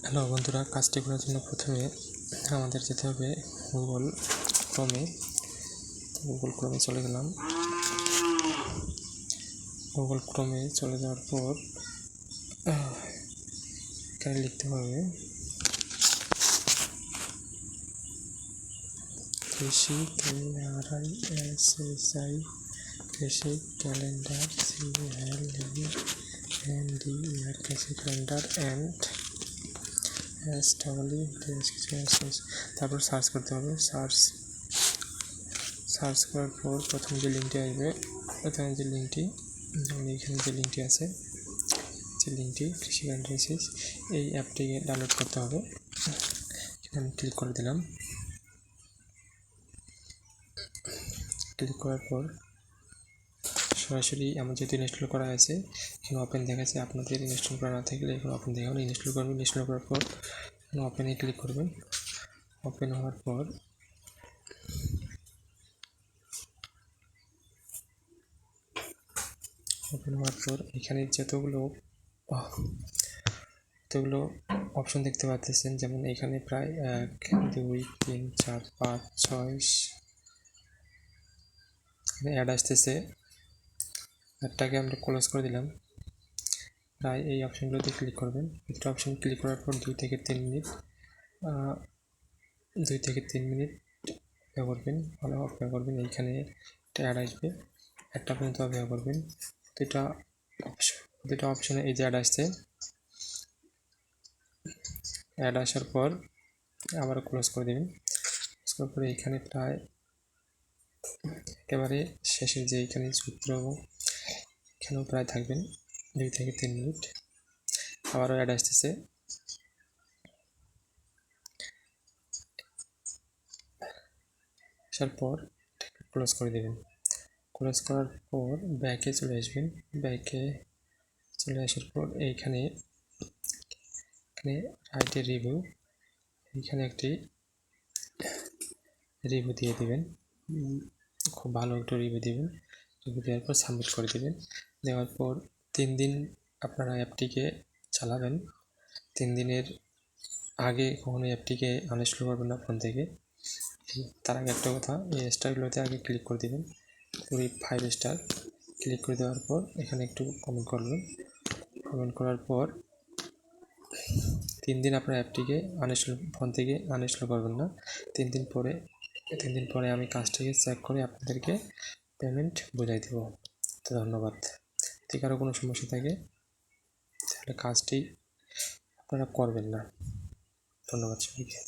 Hello বন্ধুরা, কাজটি করার জন্য প্রথমে আমাদের যেতে হবে গুগল ক্রোমে চলে গেলাম। গুগল ক্রোমে চলে যাওয়ার পর এখানে লিখতে হবে কৃষি কৃষি ক্যালেন্ডার কৃষি ক্যালেন্ডার অ্যান্ড তারপর সার্চ করতে হবে। সার্চ করার পর প্রথম যে লিঙ্কটি আসবে, এখানে যে লিঙ্কটি আছে, যে লিঙ্কটি কৃষি ক্যালেন্ডার এই অ্যাপটিকে ডাউনলোড করতে হবে। এখানে আমি ক্লিক করে দিলাম। ক্লিক করার পর সরাসরি আমার যেহেতু ইনস্টল করা আছে এখানে ওপেন দেখাচ্ছে। আপনাদের ইনস্টল করা না থাকলে এখানে ওপেন দেখাবেন। ইনস্টল করবেন। ইনস্টল করার পর ওপেনে ক্লিক করবেন। ওপেন হওয়ার পর এখানে যতগুলো অপশন দেখতে পাচ্ছেন, যেমন এখানে প্রায় 1 2 3 4 5 6 এখানে অ্যাড আসতেছে। অ্যাডটাকে আমরা ক্লোজ করে দিলাম। প্রায় এই অপশনগুলোতে ক্লিক করবেন। একটা অপশন ক্লিক করার পর 2 থেকে 3 মিনিট অপেক্ষা করবেন। ভালো অপেক্ষা করবেন। এইখানে একটা অ্যাড আসবে, একটা পর্যন্ত অপেক্ষা করবেন। দুটো অপশনে এই যে অ্যাড আসছে, অ্যাড আসার পর আবার ক্লোজ করে দেবেন। ক্লোজ করার পরে এখানে প্রায় একেবারে শেষের যে এখানে সূত্র, এখানেও প্রায় থাকবেন 2 থেকে 3 মিনিট। আবারও অ্যাড আসতেছে। আসার পর ক্লোজ করে দেবেন। ক্লোজ করার পর ব্যাকে চলে আসবেন। ব্যাকে চলে আসার পর এখানে রাইটের রিভিউ, এখানে একটি রিভিউ দিয়ে দেবেন। খুব ভালো একটা রিভিউ দেবেন। রিভিউ দেওয়ার পর সাবমিট করে দেবেন। দেওয়ার পর 3 দিন আপনারা অ্যাপটিকে চালাবেন। 3 দিনের আগে কখনো অ্যাপটিকে আনইনস্টল করবেন না ফোন থেকে। তার আগে একটা কথা, এই স্টারগুলোতে আগে ক্লিক করে দেবেন। পুরো 5 স্টার ক্লিক করে দেওয়ার পর এখানে একটু কমেন্ট করবেন। কমেন্ট করার পর 3 দিন আপনার অ্যাপটিকে ফোন থেকে আনইনস্টল করবেন না। 3 দিন পরে আমি কাজটিকে চেক করে আপনাদেরকে পেমেন্ট বোঝাই দেব। তো ধন্যবাদ। যদি কারো কোনো সমস্যা থাকে তাহলে কাজটি আপনারা করবেন না। ধন্যবাদ সবাইকে।